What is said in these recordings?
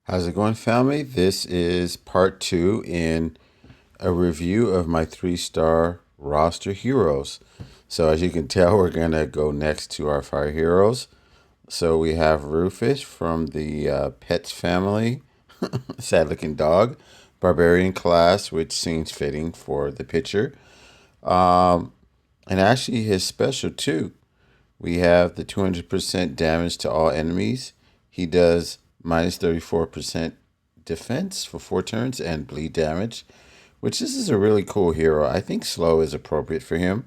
How's it going, family? This is part two in a review of my three-star roster heroes. So, as you can tell, we're going to go next to our fire heroes. So, we have Rufus from the Pets family, sad looking dog, barbarian class, which seems fitting for the pitcher. Um, and actually, his special too. We have the 200% damage to all enemies. He does minus 34% defense for 4 turns and bleed damage, which this is a really cool hero. I think slow is appropriate for him.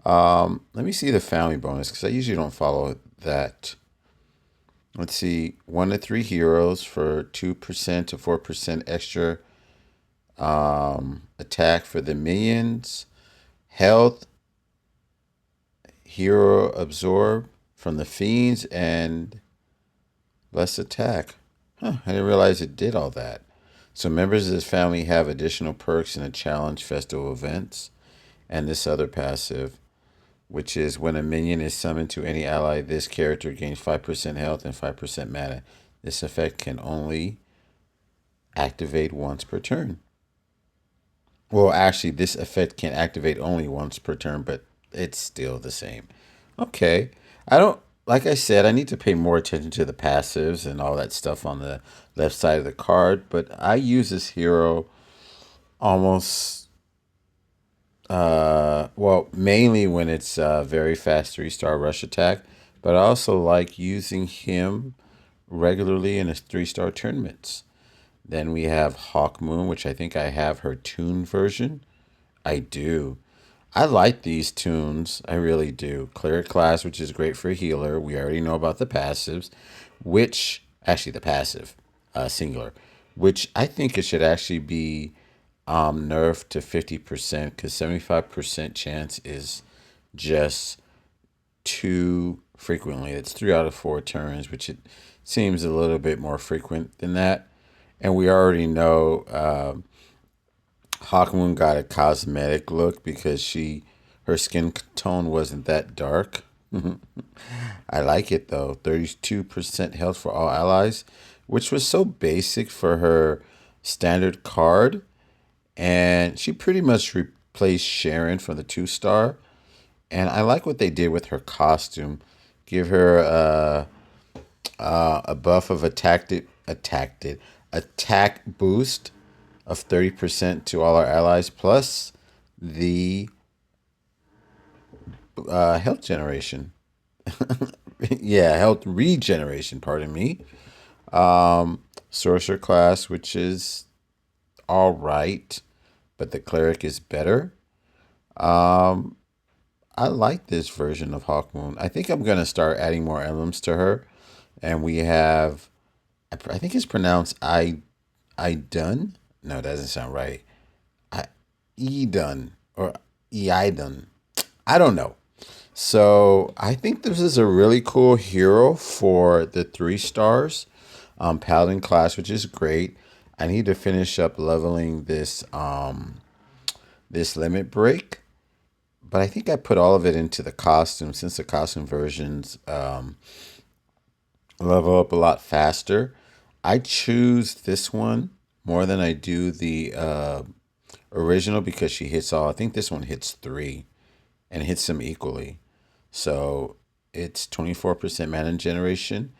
Let me see the family bonus because I usually don't follow that. Let's see, 1 to 3 heroes for 2% to 4% extra attack for the minions. Health, hero absorb from the fiends, and less attack. Huh, I didn't realize it did all that. So members of this family have additional perks in the challenge festival events. And this other passive, which is when a minion is summoned to any ally, this character gains 5% health and 5% mana. This effect can only activate once per turn. Well, actually, this effect can activate only once per turn, but it's still the same. Okay. I don't, like I said, I need to pay more attention to the passives and all that stuff on the left side of the card, but I use this hero almost, well, mainly when it's very fast 3-star rush attack, but I also like using him regularly in his 3-star tournaments. Then we have Hawk Moon, which I think I have her tune version. I do. I like these tunes. I really do. Cleric class, which is great for a healer. We already know about the passives, which actually the passive, singular, which I think it should actually be nerfed to 50% because 75% chance is just too frequently. It's 3 out of 4 turns, which it seems a little bit more frequent than that. And we already know Hawkmoon got a cosmetic look because her skin tone wasn't that dark. I like it though. 32% health for all allies, which was so basic for her standard card. And she pretty much replaced Sharon from the 2-star. And I like what they did with her costume. Give her a buff of attack boost of 30% to all our allies, plus the health generation. Yeah, health regeneration, pardon me. Sorcerer class, which is all right, but the cleric is better. Um, I like this version of Hawkmoon. I think I'm going to start adding more emblems to her. And we have, I think it's pronounced I done. No, it doesn't sound right. I Edun or Eidun. I don't know. So I think this is a really cool hero for the 3 stars, Paladin class, which is great. I need to finish up leveling this limit break, but I think I put all of it into the costume since the costume versions level up a lot faster. I choose this one more than I do the original because she hits all. I think this one hits 3 and hits them equally. So it's 24% mana generation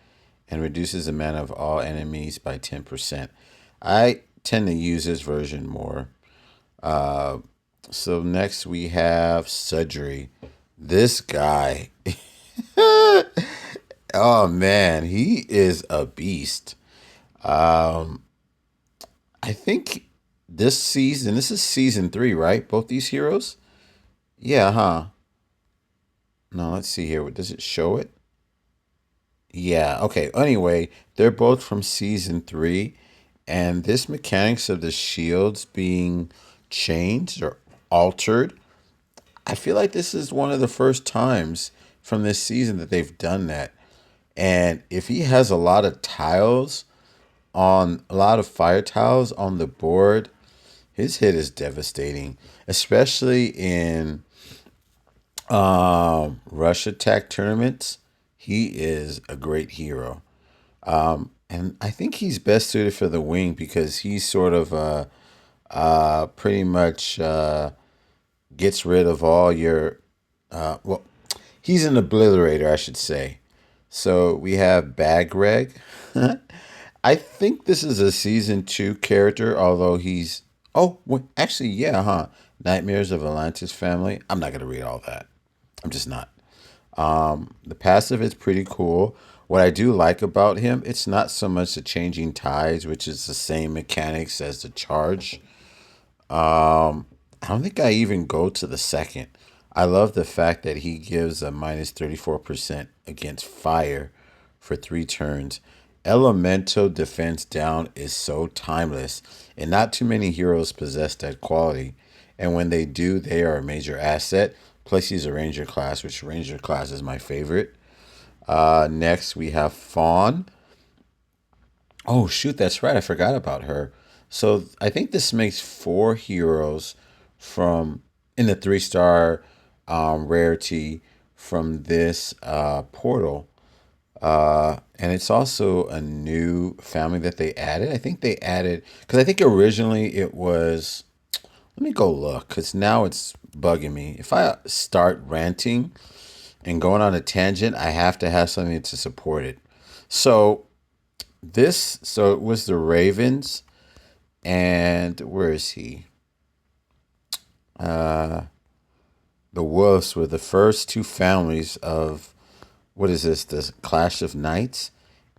and reduces the mana of all enemies by 10%. I tend to use this version more. Uh, so next we have Sudri. This guy, oh man, he is a beast. Um, I think this is season 3, right? Both these heroes? Yeah, huh? No, let's see here. Does it show it? Yeah, okay. Anyway, they're both from season 3, and this mechanics of the shields being changed or altered, I feel like this is one of the first times from this season that they've done that. And if he has a lot of tiles on a lot of fire tiles on the board, his hit is devastating, especially in rush attack tournaments. He is a great hero. and I think he's best suited for the wing because he's sort of pretty much gets rid of all your well, he's an obliterator, I should say. So we have Bagreg. I think this is a season two character, although he's actually, yeah, huh? Nightmares of Atlantis family. I'm not gonna read all that. I'm just not. The passive is pretty cool. What I do like about him, it's not so much the changing tides, which is the same mechanics as the charge. I don't think I even go to the second. I love the fact that he gives a minus 34% against fire for 3 turns. Elemental defense down is so timeless, and not too many heroes possess that quality. And when they do, they are a major asset. Plus, he's a ranger class, which ranger class is my favorite. Next, we have Fawn. Oh, shoot, that's right. I forgot about her. So I think this makes 4 heroes from in the 3 star rarity from this portal. And it's also a new family that they added. I think they added, because I think originally it was, let me go look, because now it's bugging me. If I start ranting and going on a tangent, I have to have something to support it. So so it was the Ravens, and where is he? The Wolves were the first 2 families of, what is this? The Clash of Knights,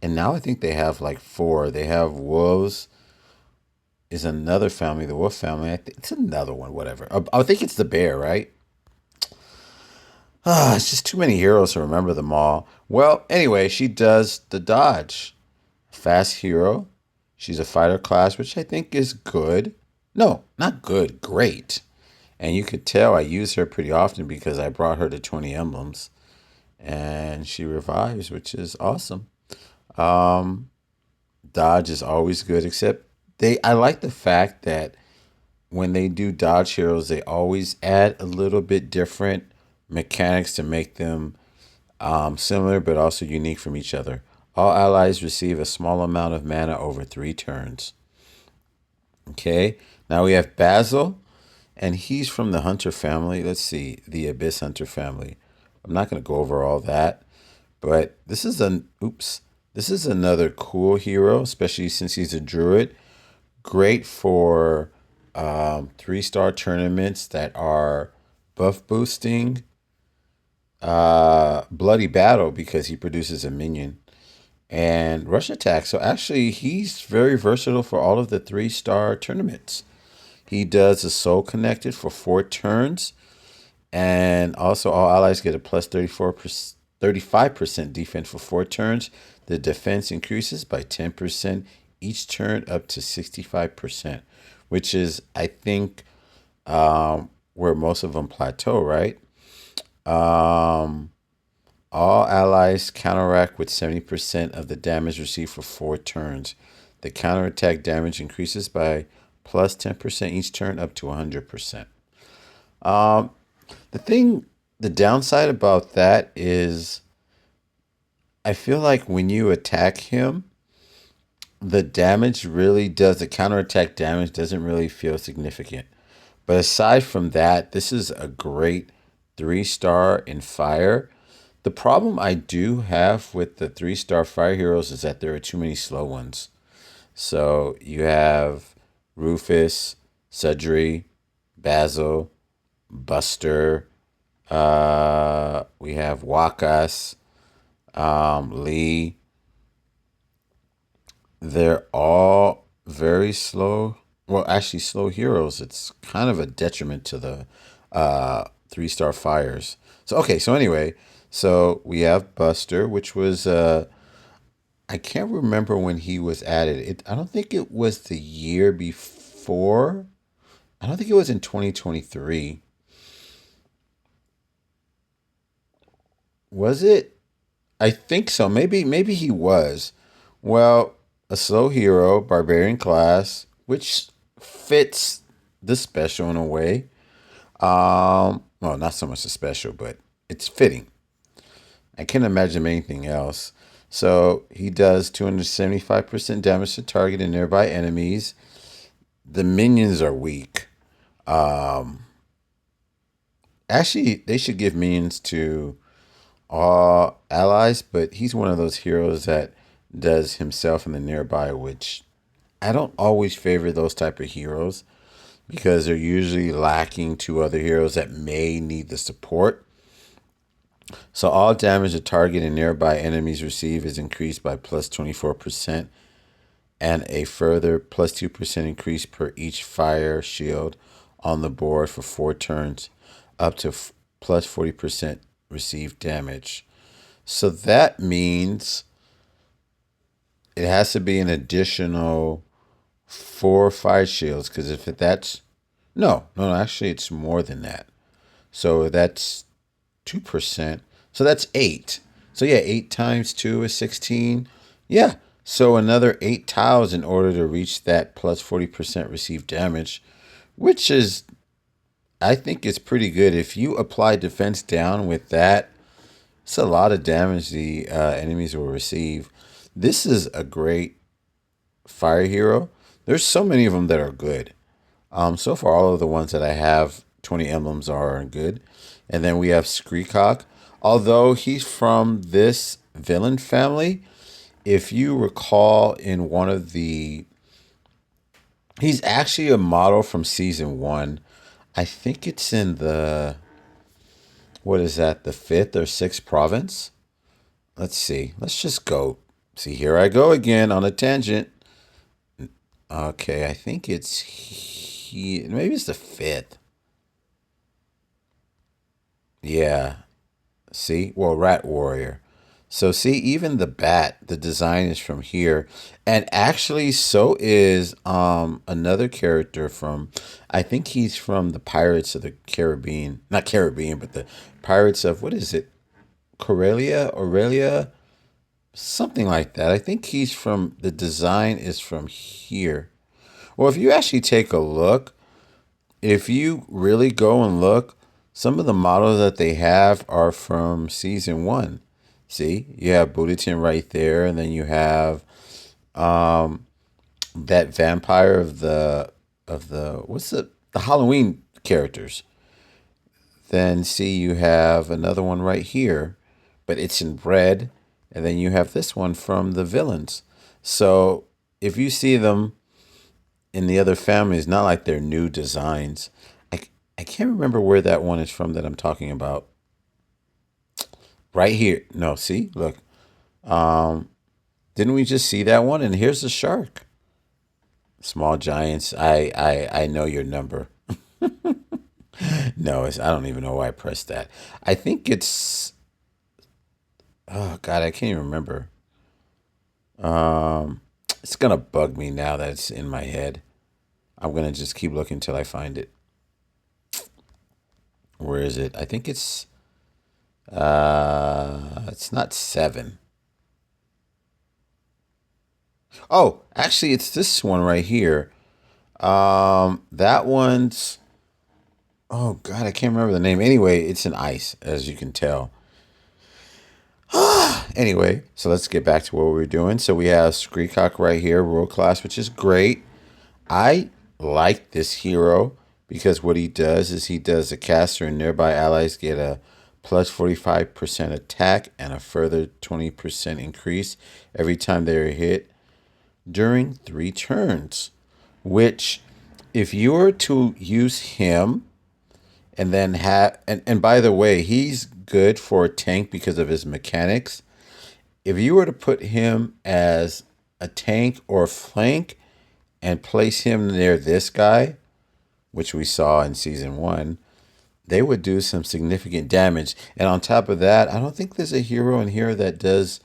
and now I think they have like 4. They have Wolves is another family, the Wolf family. I think it's another one, whatever. I think it's the Bear, right? It's just too many heroes to remember them all. Well, anyway, she does the dodge. Fast hero. She's a fighter class, which I think is good. No, not good, great. And you could tell I use her pretty often because I brought her to 20 emblems. And she revives, which is awesome. Dodge is always good, except I like the fact that when they do dodge heroes, they always add a little bit different mechanics to make them similar but also unique from each other. All allies receive a small amount of mana over 3 turns. Okay, now we have Basil, and he's from the Hunter family. Let's see, the Abyss Hunter family. I'm not going to go over all that, but this is another cool hero, especially since he's a druid. Great for 3 star tournaments that are buff boosting. Bloody Battle because he produces a minion, and Rush Attack. So actually, he's very versatile for all of the 3 star tournaments. He does a Soul Connected for 4 turns, and also all allies get a plus 35% defense for 4 turns. The defense increases by 10% each turn up to 65%, which is, I think, where most of them plateau, right? Um, all allies counteract with 70% of the damage received for 4 turns. The counterattack damage increases by plus 10% each turn up to 100%. Um, the thing, the downside about that is I feel like when you attack him, the counterattack damage doesn't really feel significant. But aside from that, this is a great 3 star in fire. The problem I do have with the 3 star fire heroes is that there are too many slow ones. So you have Rufus, Sudri, Basil, Buster. We have Wakas, Lee. They're all very slow. Well, actually, slow heroes. It's kind of a detriment to the 3 star fires. So okay. So anyway, so we have Buster, which was I can't remember when he was added. I don't think it was the year before. I don't think it was in 2023. Was it? I think so. Maybe he was. Well, a slow hero, barbarian class, which fits the special in a way. Well, not so much the special, but it's fitting. I can't imagine anything else. So he does 275% damage to target and nearby enemies. The minions are weak. Actually, they should give minions to all allies, but he's one of those heroes that does himself and the nearby, which I don't always favor those type of heroes because they're usually lacking to other heroes that may need the support. So all damage a target and nearby enemies receive is increased by plus 24% and a further plus 2% increase per each fire shield on the board for 4 turns, up to plus 40% received damage. So that means it has to be an additional 4 fire shields because if that's no, actually it's more than that. So that's 2%. So that's 8. So yeah, 8 times 2 is 16. Yeah. So another 8 tiles in order to reach that plus 40% received damage, which is, I think, is pretty good. If you apply defense down with that, it's a lot of damage the enemies will receive. This is a great fire hero. There's so many of them that are good. So far, all of the ones that I have, 20 emblems are good. And then we have Screecock. Although he's from this villain family, if you recall in one of the. He's actually a model from season 1. I think it's in the. What is that? The 5th or 6th province? Let's see. Let's just go. See, here I go again on a tangent. Okay, I think it's. Maybe it's the 5th. Yeah. See? Well, Rat Warrior. So see, even the bat, the design is from here. And actually so is another character from I think he's from the Pirates of the Caribbean. Not Caribbean, but the Pirates of what is it? Corelia? Aurelia? Something like that. I think he's from the design is from here. Well, if you actually take a look, if you really go and look, some of the models that they have are from season 1. See, you have Budotin right there, and then you have that vampire of the what's the Halloween characters. Then see, you have another one right here, but it's in red, and then you have this one from the villains. So if you see them in the other families, not like they're new designs. I can't remember where that one is from that I'm talking about. Right here. No, see, look. Didn't we just see that one? And here's the shark. Small giants. I know your number. No, I don't even know why I pressed that. I think it's. Oh God, I can't even remember. It's gonna bug me now that it's in my head. I'm gonna just keep looking till I find it. Where is it? I think it's not 7. Oh, actually it's this one right here. That one's oh God, I can't remember the name. Anyway, it's an ice, as you can tell. Anyway, so let's get back to what we were doing. So we have Screecock right here, world class, which is great. I like this hero because what he does is he does the caster and nearby allies get a plus 45% attack and a further 20% increase every time they are hit during 3 turns. Which, if you were to use him and then have, and by the way, he's good for a tank because of his mechanics. If you were to put him as a tank or flank and place him near this guy, which we saw in season 1, they would do some significant damage. And on top of that, I don't think there's a hero in here that does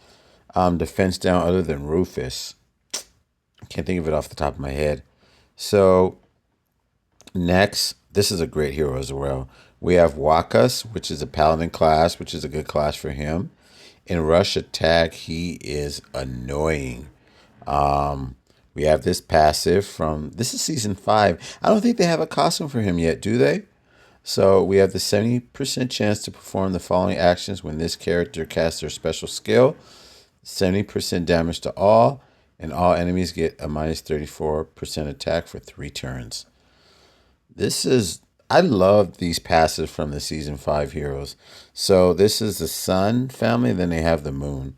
defense down other than Rufus. I can't think of it off the top of my head. So next, this is a great hero as well. We have Wakas, which is a paladin class, which is a good class for him. In rush attack, he is annoying. We have this passive from this is season 5. I don't think they have a costume for him yet, do they? So we have the 70% chance to perform the following actions when this character casts their special skill. 70% damage to all, and all enemies get a minus 34% attack for 3 turns. This is, I love these passives from the season 5 heroes. So this is the Sun family, then they have the Moon.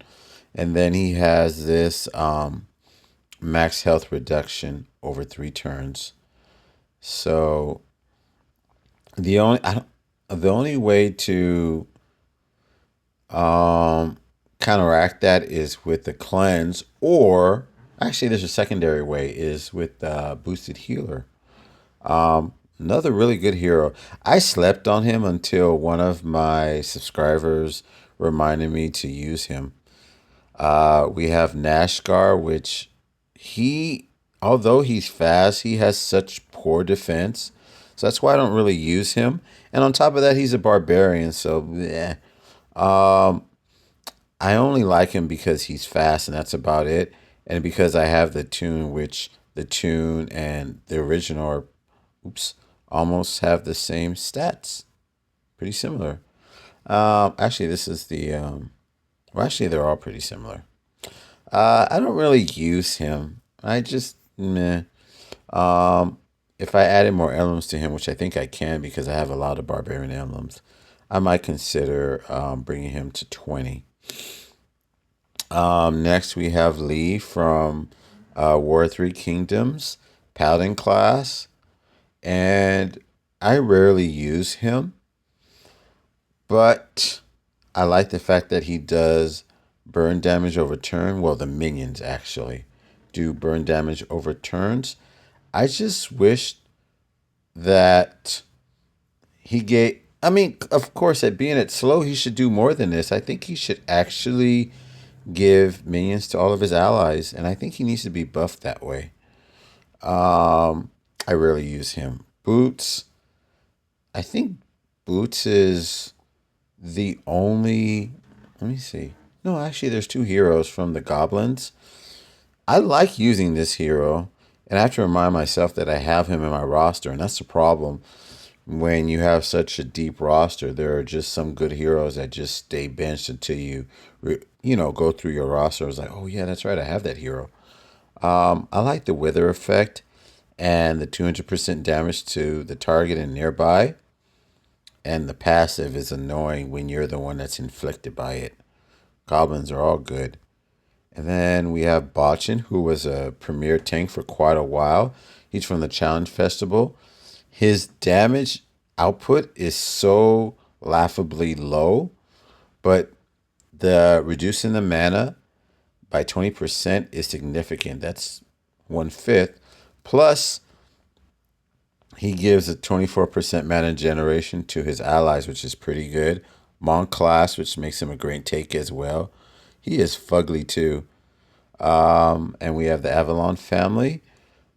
And then he has this max health reduction over 3 turns. So the only way to counteract that is with the cleanse, or actually, there's a secondary way is with boosted healer. Another really good hero. I slept on him until one of my subscribers reminded me to use him. We have Nashgar, which he, although he's fast, he has such poor defense. So that's why I don't really use him. And on top of that, he's a barbarian. So, yeah. I only like him because he's fast, and that's about it. And because I have the tune, which the tune and the original are, oops, almost have the same stats. Pretty similar. Actually, this is the, well, actually, they're all pretty similar. I don't really use him. I just, meh. If I added more emblems to him, which I think I can because I have a lot of barbarian emblems, I might consider bringing him to 20. Next, we have Lee from War of Three Kingdoms, Paladin class. And I rarely use him, but I like the fact that he does burn damage over turn. Well, the minions actually do burn damage over turns. I just wish that he get. I mean, of course, at being at slow, he should do more than this. I think he should actually give minions to all of his allies, and I think he needs to be buffed that way. I rarely use him. Boots. I think Boots is the only. Let me see. No, actually, there's 2 heroes from the goblins. I like using this hero, and I have to remind myself that I have him in my roster, and that's the problem. When you have such a deep roster, there are just some good heroes that just stay benched until you, go through your roster. It's like, oh yeah, that's right, I have that hero. I like the wither effect and the 200% damage to the target and nearby. And the passive is annoying when you're the one that's inflicted by it. Goblins are all good. And then we have Bochin, who was a premier tank for quite a while. He's from the Challenge Festival. His damage output is so laughably low, but the reducing the mana by 20% is significant. That's 1/5. Plus, he gives a 24% mana generation to his allies, which is pretty good. Monk class, which makes him a great take as well. He is fugly too. And we have the Avalon family.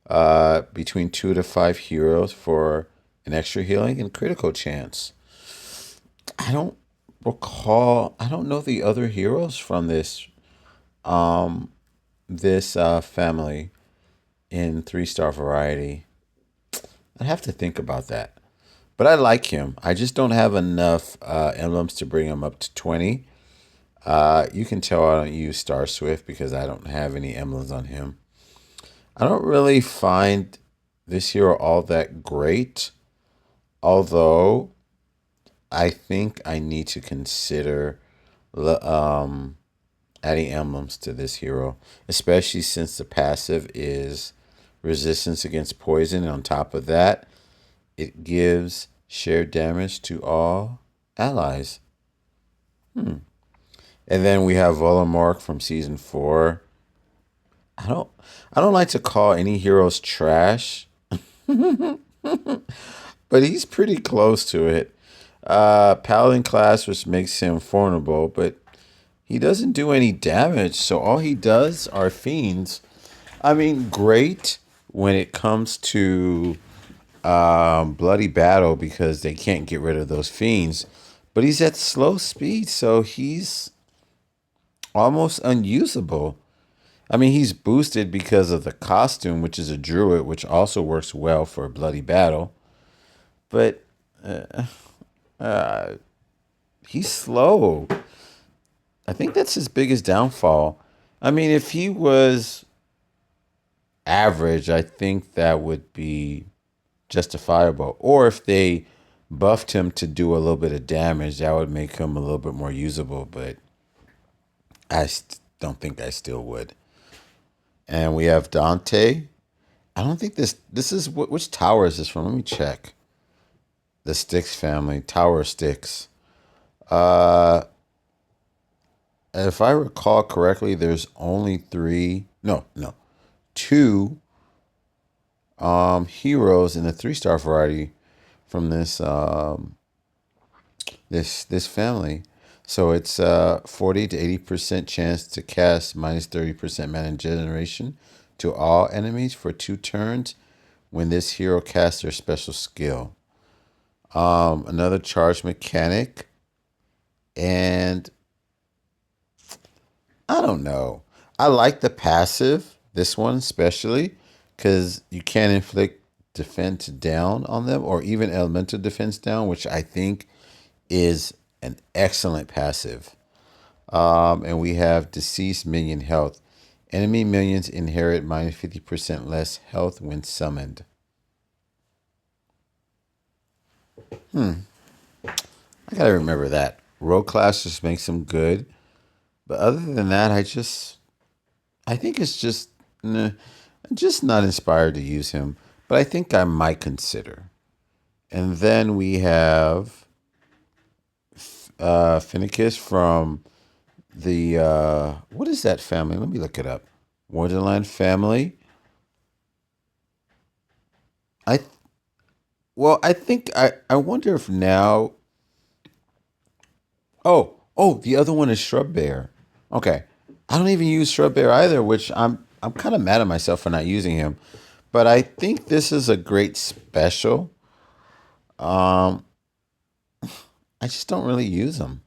Between 2 to 5 heroes for an extra healing and critical chance. I don't recall. I don't know the other heroes from this family in 3-star variety. I'd have to think about that. But I like him. I just don't have enough emblems to bring him up to 20. You can tell I don't use Star Swift because I don't have any emblems on him. I don't really find this hero all that great, although I think I need to consider adding emblems to this hero, especially since the passive is resistance against poison. And on top of that, it gives shared damage to all allies. And then we have Volamork from season 4. I don't I don't like to call any heroes trash, but he's pretty close to it. Paladin class, which makes him vulnerable, but he doesn't do any damage, so all he does are fiends. I mean, great when it comes to bloody battle because they can't get rid of those fiends. But he's at slow speed, so he's almost unusable. I mean, he's boosted because of the costume, which is a druid, which also works well for a bloody battle. But he's slow. I think that's his biggest downfall. I mean, if he was average, I think that would be justifiable. Or if they buffed him to do a little bit of damage, that would make him a little bit more usable. But don't think I still would. And we have Dante. I don't think this is which tower is this from? Let me check. The Styx family, Tower of Styx. Uh, if I recall correctly, there's only three. No, two heroes in the 3-star variety from this family. So it's 40 to 80% chance to cast minus 30% mana generation to all enemies for 2 turns when this hero casts their special skill. Another charge mechanic, and I don't know. I like the passive, this one especially, because you can inflict defense down on them or even elemental defense down, which I think is an excellent passive. And we have deceased minion health. Enemy minions inherit minus 50% less health when summoned. I gotta remember that. Rogue class just makes them good. But other than that, I think it's just, nah, I'm just not inspired to use him. But I think I might consider. And then we have Finicus from the, what is that family? Let me look it up. Wonderland family. I I think I wonder if now. Oh, the other one is Shrub Bear. Okay, I don't even use Shrub Bear either, which I'm kind of mad at myself for not using him. But I think this is a great special. Um, I just don't really use him.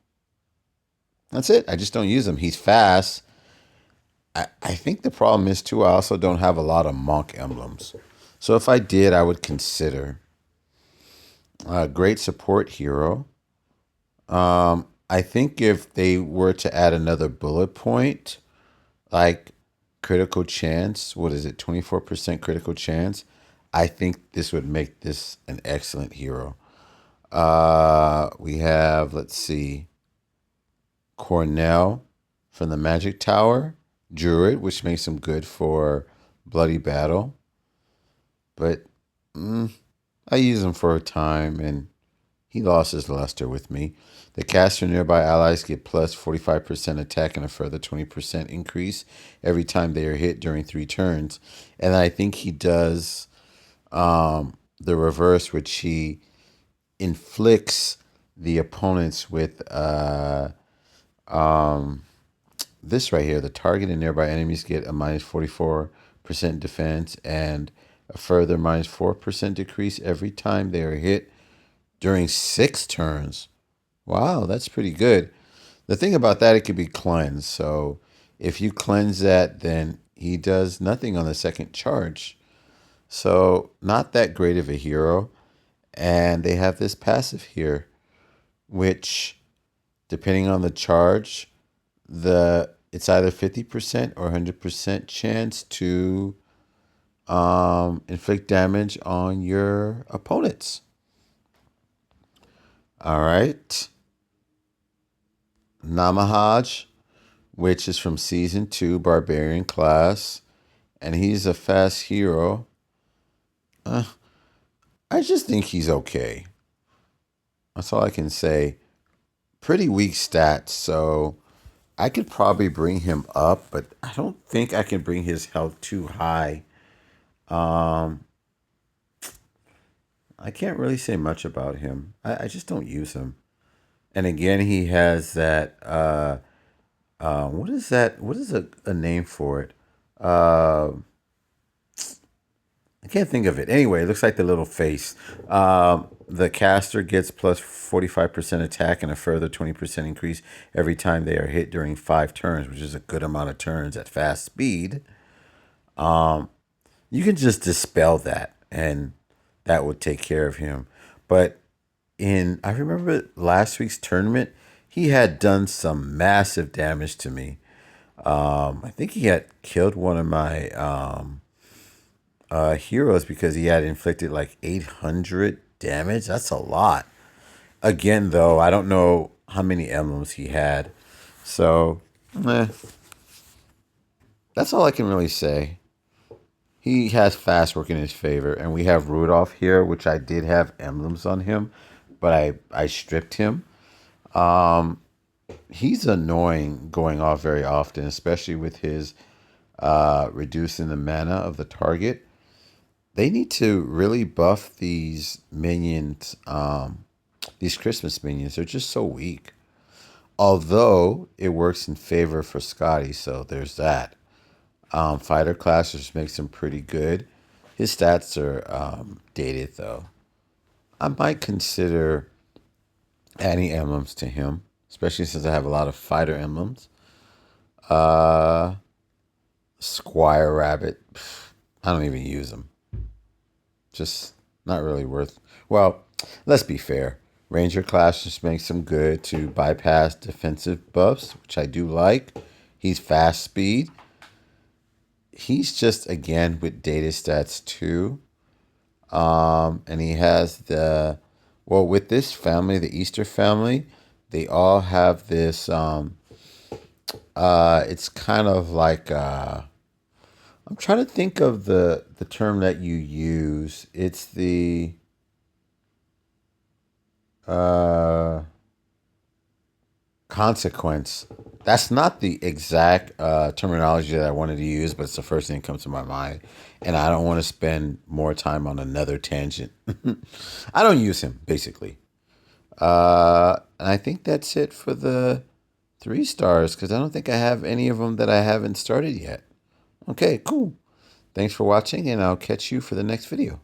That's it. I just don't use him. He's fast. I think the problem is too. I also don't have a lot of monk emblems. So if I did, I would consider a great support hero. I think if they were to add another bullet point, like critical chance, what is it, 24% critical chance? I think this would make this an excellent hero. We have, let's see, Cornell from the Magic Tower, Druid, which makes him good for Bloody Battle. But I use him for a time, and he lost his luster with me. The caster nearby allies get plus 45% attack and a further 20% increase every time they are hit during 3 turns. And I think he does the reverse, which he inflicts the opponents with this right here. The target and nearby enemies get a minus 44% defense and a further minus 4% decrease every time they are hit during 6 turns. Wow, that's pretty good. The thing about that, it could be cleansed. So if you cleanse that, then he does nothing on the second charge. So not that great of a hero. And they have this passive here, which, depending on the charge, it's either 50% or 100% chance to inflict damage on your opponents. All right. Namahaj, which is from season 2, Barbarian class, and he's a fast hero. I just think he's okay. That's all I can say. Pretty weak stats, so I could probably bring him up, but I don't think I can bring his health too high. I can't really say much about him. I just don't use him. And again, he has that. What is that? What is a name for it? Uh, I can't think of it. Anyway, it looks like the little face. The caster gets plus 45% attack and a further 20% increase every time they are hit during 5 turns, which is a good amount of turns at fast speed. You can just dispel that, and that would take care of him. But I remember last week's tournament, he had done some massive damage to me. I think he had killed one of my heroes because he had inflicted like 800 damage. That's a lot. Again, though, I don't know how many emblems he had. So, that's all I can really say. He has fast work in his favor, and we have Rudolph here, which I did have emblems on him, but I stripped him. He's annoying going off very often, especially with his reducing the mana of the target. They need to really buff these minions, these Christmas minions. They're just so weak. Although it works in favor for Scotty, so there's that. Fighter class just makes him pretty good. His stats are dated though. I might consider adding emblems to him, especially since I have a lot of fighter emblems. Uh, Squire Rabbit, I don't even use them. Just not really worth. Well, let's be fair. Ranger class just makes him good to bypass defensive buffs, which I do like. He's fast speed. He's just again with data stats too. And he has the well with this family, the Easter family, they all have this it's kind of like I'm trying to think of the term that you use. It's the uh consequence. That's not the exact terminology that I wanted to use, but it's the first thing that comes to my mind. And I don't want to spend more time on another tangent. I don't use him, basically. And I think that's it for the 3 stars because I don't think I have any of them that I haven't started yet. Okay, cool. Thanks for watching, and I'll catch you for the next video.